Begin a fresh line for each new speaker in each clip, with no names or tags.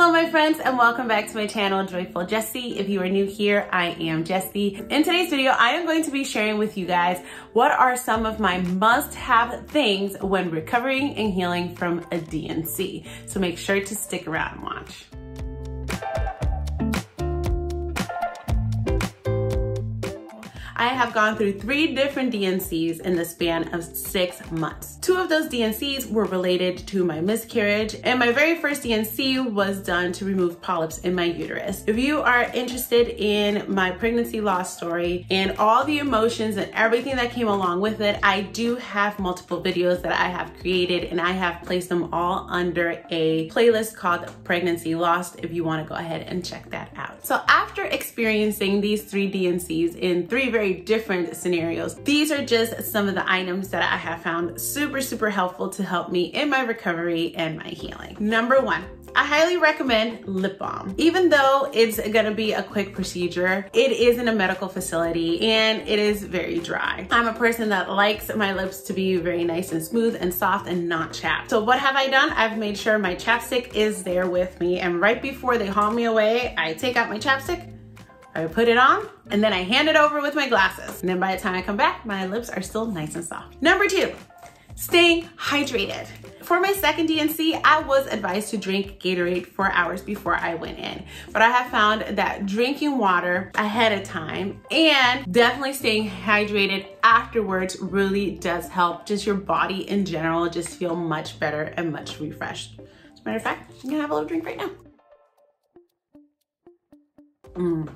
Hello my friends and welcome back to my channel, Joyful Jessie. If you are new here, I am Jessie. In today's video, I am going to be sharing with you guys what are some of my must-have things when recovering and healing from a DNC. So make sure to stick around and watch. I have gone through 3 different DNCs in the span of 6 months. 2 of those DNCs were related to my miscarriage, and my very first DNC was done to remove polyps in my uterus. If you are interested in my pregnancy loss story and all the emotions and everything that came along with it, I do have multiple videos that I have created, and I have placed them all under a playlist called Pregnancy Lost if you want to go ahead and check that out. So after experiencing these 3 DNCs in 3 very different scenarios, these are just some of the items that I have found super helpful to help me in my recovery and my healing. Number 1, I highly recommend lip balm. Even though it's gonna be a quick procedure, it is in a medical facility and it is very dry. I'm a person that likes my lips to be very nice and smooth and soft and not chapped. So what have I done? I've made sure my chapstick is there with me, and right before they haul me away, I take out my chapstick, I put it on, and then I hand it over with my glasses. And then by the time I come back, my lips are still nice and soft. Number 2, staying hydrated. For my second DNC, I was advised to drink Gatorade 4 hours before I went in. But I have found that drinking water ahead of time and definitely staying hydrated afterwards really does help just your body in general just feel much better and much refreshed. As a matter of fact, I'm gonna have a little drink right now.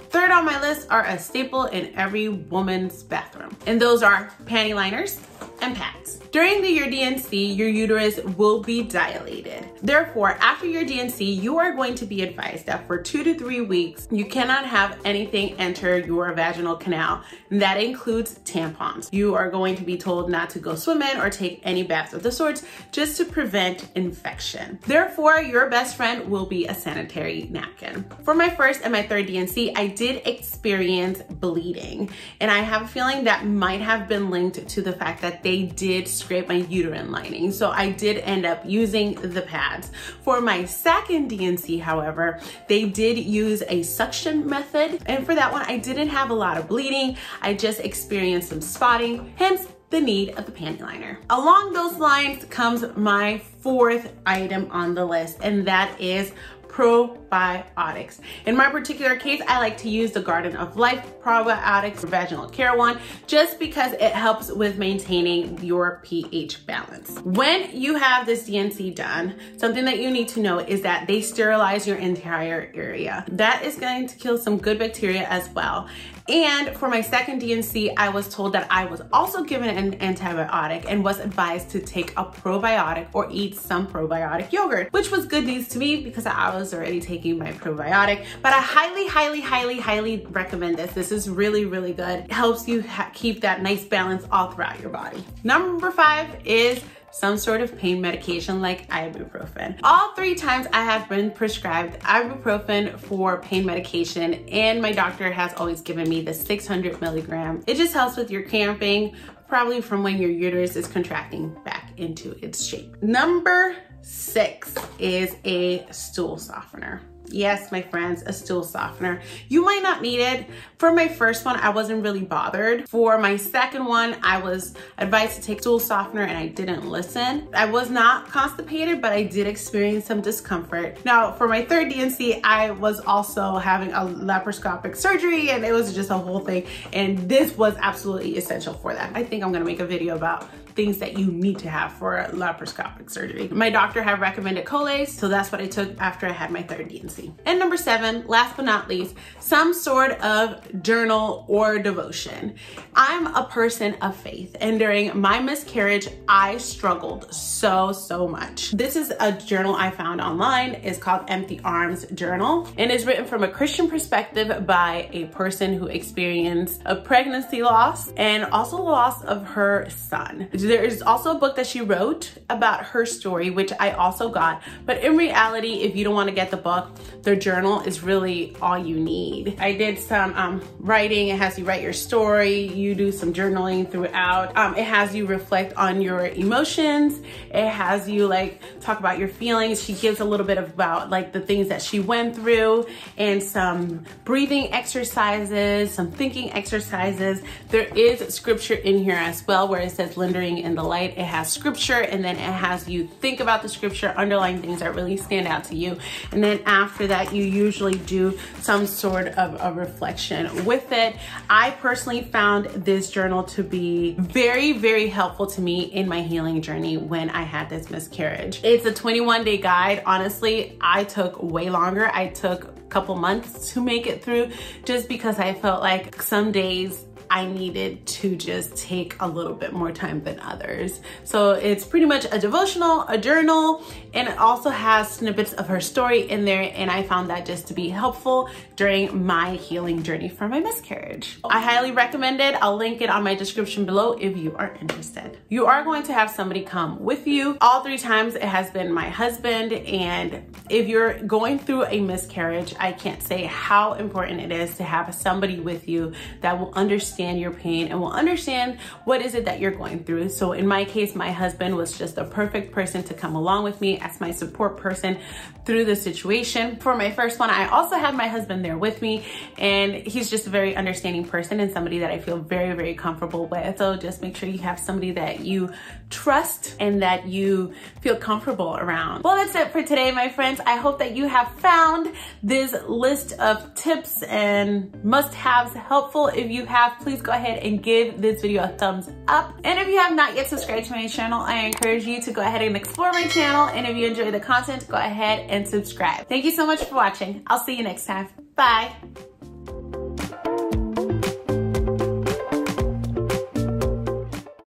Third on my list are a staple in every woman's bathroom, and those are panty liners and pads. During your DNC, your uterus will be dilated. Therefore, after your DNC, you are going to be advised that for 2 to 3 weeks, you cannot have anything enter your vaginal canal. And that includes tampons. You are going to be told not to go swimming or take any baths of the sorts just to prevent infection. Therefore, your best friend will be a sanitary napkin. For my first and my third DNC, I did experience bleeding, and I have a feeling that might have been linked to the fact that they did scrape my uterine lining. So I did end up using the pads. For my second DNC, however, they did use a suction method. And for that one, I didn't have a lot of bleeding. I just experienced some spotting, hence the need of the panty liner. Along those lines comes my 4th item on the list, and that is probiotics. In my particular case, I like to use the Garden of Life Probiotics Vaginal Care one just because it helps with maintaining your pH balance. When you have this DNC done, something that you need to know is that they sterilize your entire area. That is going to kill some good bacteria as well. And for my second DNC, I was told that I was also given an antibiotic and was advised to take a probiotic or eat some probiotic yogurt, which was good news to me because I was already taking my probiotic. But I highly recommend this. This is really good. It helps you keep that nice balance all throughout your body. Number 5 is some sort of pain medication like ibuprofen. All 3 times I have been prescribed ibuprofen for pain medication, and my doctor has always given me the 600 milligrams. It just helps with your cramping, probably from when your uterus is contracting back into its shape. Number 6 is a stool softener. Yes, my friends, a stool softener. You might not need it. For my first one, I wasn't really bothered. For my second one, I was advised to take stool softener and I didn't listen. I was not constipated, but I did experience some discomfort. Now, for my third DNC, I was also having a laparoscopic surgery, and it was just a whole thing. And this was absolutely essential for that. I think I'm gonna make a video about things that you need to have for a laparoscopic surgery. My doctor had recommended Colace, so that's what I took after I had my third DNC. And number 7, last but not least, some sort of journal or devotion. I'm a person of faith, and during my miscarriage, I struggled so much. This is a journal I found online. It's called Empty Arms Journal, and it's written from a Christian perspective by a person who experienced a pregnancy loss and also the loss of her son. There is also a book that she wrote about her story, which I also got. But in reality, if you don't want to get the book, the journal is really all you need. I did some writing. It has you write your story. You do some journaling throughout. It has you reflect on your emotions. It has you like talk about your feelings. She gives a little bit about like the things that she went through and some breathing exercises, some thinking exercises. There is scripture in here as well where it says lingering in the light. It has scripture and then it has you think about the scripture, underline things that really stand out to you. And then after that, you usually do some sort of a reflection with it. I personally found this journal to be very, very helpful to me in my healing journey when I had this miscarriage. It's a 21-day guide. Honestly, I took way longer. I took a couple months to make it through just because I felt like some days I needed to just take a little bit more time than others. So it's pretty much a devotional, a journal, and it also has snippets of her story in there. And I found that just to be helpful during my healing journey for my miscarriage. I highly recommend it. I'll link it on my description below if you are interested. You are going to have somebody come with you. All 3 times it has been my husband. And if you're going through a miscarriage, I can't say how important it is to have somebody with you that will understand your pain and will understand what is it that you're going through. So in my case, my husband was just a perfect person to come along with me as my support person through the situation. For my first one, I also had my husband there with me, and he's just a very understanding person and somebody that I feel very, very comfortable with. So just make sure you have somebody that you trust and that you feel comfortable around. Well, that's it for today, my friends. I hope that you have found this list of tips and must-haves helpful. If you have, please go ahead and give this video a thumbs up. And if you have not yet subscribed to my channel, I encourage you to go ahead and explore my channel. And if you enjoy the content, go ahead and subscribe. Thank you so much for watching. I'll see you next time. Bye.